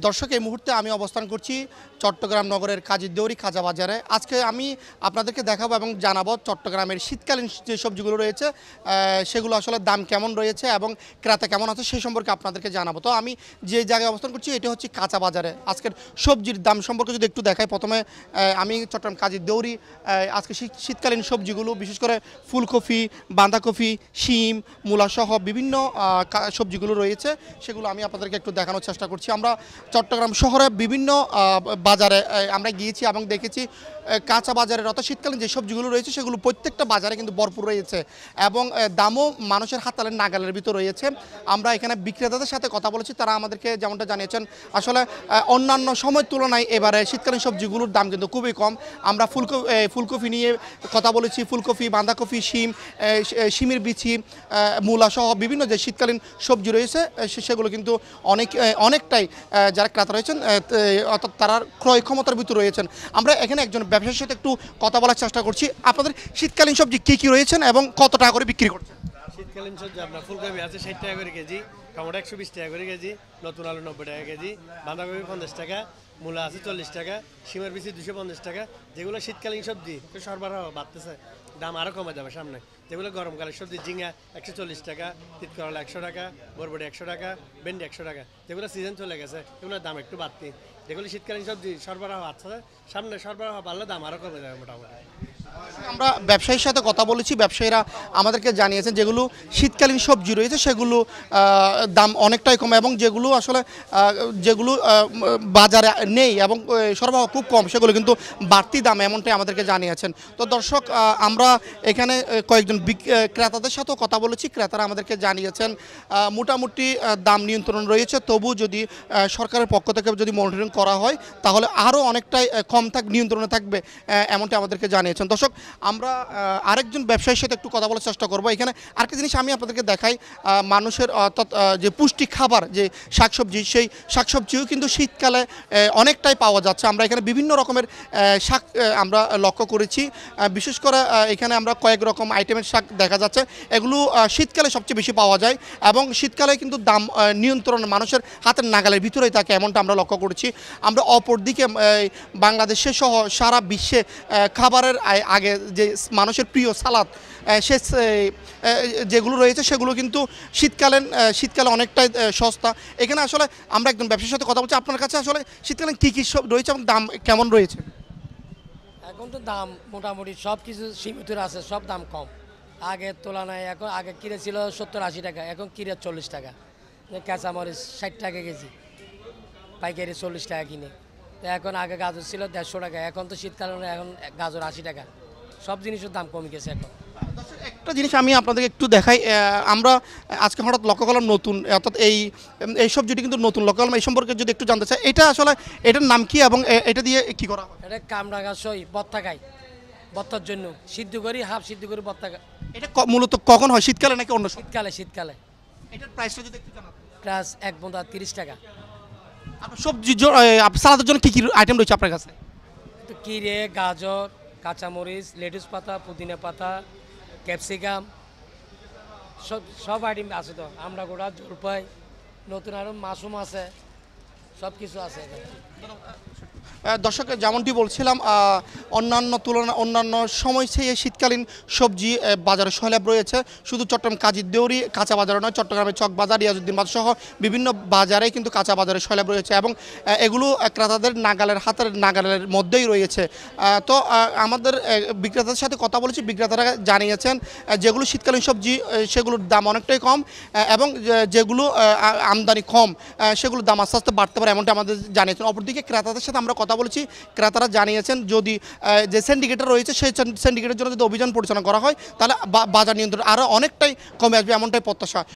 দর্শক এই মুহূর্তে আমি অবস্থান করছি চট্টগ্রাম নগরের কাজীদেউরি খাজা বাজারে। আজকে আমি আপনাদেরকে দেখাবো এবং জানাবো চট্টগ্রামের শীতকালীন যে সবজিগুলো রয়েছে সেগুলো আসলে দাম কেমন রয়েছে এবং ক্রেতা কেমন আছে সেই সম্পর্কে আপনাদেরকে জানাবো। তো আমি যে জায়গায় অবস্থান করছি এটা হচ্ছে কাঁচা বাজারে। আজকের সবজির দাম সম্পর্কে যদি একটু দেখাই, প্রথমে আমি চট্টগ্রাম কাজীদেউরি আজকে শীতকালীন সবজিগুলো বিশেষ করে ফুলকপি, বাঁধাকপি, শিম, মূলাসহ বিভিন্ন সবজিগুলো রয়েছে সেগুলো আমি আপনাদেরকে একটু দেখানোর চেষ্টা করছি। আমরা চট্টগ্রাম শহরে বিভিন্ন বাজারে আমরা গিয়েছি এবং দেখেছি কাঁচা বাজারের অর্থাৎ শীতকালীন যে সবজিগুলো রয়েছে সেগুলো প্রত্যেকটা বাজারে কিন্তু ভরপুর রয়েছে এবং দামও মানুষের হাতালের নাগালের ভিতর রয়েছে। আমরা এখানে বিক্রেতাদের সাথে কথা বলেছি, তারা আমাদেরকে যেমনটা জানিয়েছেন আসলে অন্যান্য সময়ের তুলনায় এবারে শীতকালীন সবজিগুলোর দাম কিন্তু খুবই কম। আমরা ফুলকপি নিয়ে কথা বলেছি, ফুলকপি, বাঁধাকপি, শিমের বিচি, মূলাসহ বিভিন্ন যে শীতকালীন সবজি রয়েছে সেগুলো কিন্তু অনেকটাই যারা ক্রেতা রয়েছেন অর্থাৎ তারা ক্রয় ক্ষমতার ভিতর রয়েছেন। আমরা এখানে একজন ব্যবসায়ীর সাথে একটু কথা বলার চেষ্টা করছি। আপনাদের শীতকালীন সবজি কী কী রয়েছেন এবং কত টাকা করে বিক্রি করছেন? শীতকালীন সবজি আপনার ফুলকপি আছে 60 টাকা করে কেজি, টমেটো 120 টাকা করে কেজি, নতুন আলু 90 টাকা কেজি, বাঁধাকপি 50 টাকা, মূলা আছে 40 টাকা, শিমের বিচি 250 টাকা। যেগুলো শীতকালীন সবজি সরবরাহ বাড়তেছে, দাম আরও কমে যাবে সামনে। যেগুলো গরমকালের সবজি, ঝিঙা 140 টাকা, তিতকরলা 100 টাকা, বরবটি 100 টাকা, ভেন্ডি 100 টাকা। যেগুলো সিজন চলে গেছে এগুলোর দাম একটু বাড়তি। যেগুলো শীতকালীন সবজি সরবরাহ আছে, সামনে সরবরাহ বাড়লে দাম আরও কমে যাবে মোটামুটি। আমরা ব্যবসায়ীর সাথে কথা বলেছি, ব্যবসায়ীরা আমাদেরকে জানিয়েছেন যেগুলো শীতকালীন সবজি রয়েছে সেগুলো দাম অনেকটাই কম এবং যেগুলো আসলে যেগুলো বাজারে নেই এবং সরবরাহ খুব কম সেগুলো কিন্তু বাড়তি দাম এমনটাই আমাদেরকে জানিয়েছেন। তো দর্শক, আমরা এখানে কয়েকজন ক্রেতাদের সাথেও কথা বলেছি, ক্রেতারা আমাদেরকে জানিয়েছেন মোটামুটি দাম নিয়ন্ত্রণ রয়েছে, তবু যদি সরকারের পক্ষ থেকে যদি মনিটরিং করা হয় তাহলে আরও অনেকটাই কম নিয়ন্ত্রণে থাকবে এমনটা আমাদেরকে জানিয়েছেন। দর্শক, আমরা আরেকজন ব্যবসায়ীর সাথে একটু কথা বলার চেষ্টা করবো। এখানে আরেকটা জিনিস আমি আপনাদেরকে দেখাই, মানুষের অর্থাৎ যে পুষ্টি খাবার যে শাকসবজি, সেই শাকসবজিও কিন্তু শীতকালে অনেকটাই পাওয়া যাচ্ছে। আমরা এখানে বিভিন্ন রকমের শাক আমরা লক্ষ্য করেছি, বিশেষ করে এখানে আমরা কয়েক রকম আইটেমের শাক দেখা যাচ্ছে, এগুলো শীতকালে সবচেয়ে বেশি পাওয়া যায় এবং শীতকালে কিন্তু দাম নিয়ন্ত্রণ মানুষের হাতের নাগালের ভিতরেই থাকে এমনটা আমরা লক্ষ্য করেছি। আমরা অপরদিকে বাংলাদেশে সহ সারা বিশ্বে খাবারের আগে যে মানুষের প্রিয় সালাদ যেগুলো রয়েছে সেগুলো কিন্তু শীতকালে অনেকটাই সস্তা। এখানে আসলে আমরা একজন ব্যবসার সাথে কথা বলছি, আপনার কাছে আসলে শীতকালে কী কী সব রয়েছে এবং দাম কেমন রয়েছে? এখন তো দাম মোটামুটি সব কিছু সীমিত আছে, সব দাম কম আগের তুলনায়। এখন আগে কিনে ছিল 70-80 টাকা, এখন কিনে 40 টাকা। কাঁচামরিচ 60 টাকা কেজি, পাইকারি 40 টাকা কিনে। তো এখন আগে গাজর ছিল 150 টাকা, এখন তো শীতকালে এখন গাজর 80 টাকা। সব জিনিসের দাম কমে গেছে এখন। একটা জিনিস আমি আপনাদেরকে একটু দেখাই, আমরা আজকে হঠাৎ লক্ষ্য করলাম নতুন, অর্থাৎ এই সবজিটি কিন্তু নতুন লক্ষ্য করলাম, এই সম্পর্কে যদি একটু জানতে চাই এটা আসলে এটার নাম কি এবং এটা দিয়ে কি করা হয়? এটা কামরাঙা সই ভর্তা খাই, ভর্তার জন্য সিদ্ধ করি, হাফ সিদ্ধ করি ভর্তা। এটা মূলত কখন হয়, শীতকালে নাকি অন্য? শীতকালে। এটার প্রাইসটা যদি একটু জানান। প্রাইস 1 বোঁদা 30 টাকা। আপনার সবজি সালাদের জন্য কী কী আইটেম রয়েছে আপনার কাছে? তো কিরে, গাজর, কাঁচামরিচ, লেটুস পাতা, পুদিনা পাতা, ক্যাপসিকাম, সব আইটেম আছে। তো আমরা গোড়া জলপাই, নতুন আরও মাশরুম আছে, সব কিছু আছে এখানে। দর্শক, যেমনটি বলছিলাম অন্যান্য সময় চেয়ে শীতকালীন সবজি বাজারে সহলভ রয়েছে। শুধু চট্টগ্রাম কাজীদেউরি কাঁচা বাজারে নয়, চট্টগ্রামের চক বাজার, রিয়াজউদ্দিন বাজার সহ বিভিন্ন বাজারে কিন্তু কাঁচা বাজারে সহলভ রয়েছে এবং এগুলো ক্রেতাদের হাতের নাগালের মধ্যেই রয়েছে। তো আমাদের বিক্রেতাদের সাথে কথা বলেছি, বিক্রেতারা জানিয়েছেন যেগুলো শীতকালীন সবজি সেগুলোর দাম অনেকটাই কম এবং যেগুলো আমদানি কম সেগুলোর দাম আস্তে আস্তে বাড়তে পারে এমনটা আমাদের জানিয়েছেন। অপরদিকে ক্রেতাদের সাথে আমরা কথা বলেছি, ক্রেতারা জানিয়েছেন যদি যে সিন্ডিকেটর রয়েছে সেই সিন্ডিকেটের জন্য যদি অভিযান পরিচালনা করা হয় তাহলে বাজার নিয়ন্ত্রণ আরও অনেকটাই কমে আসবে এমনটাই প্রত্যাশা।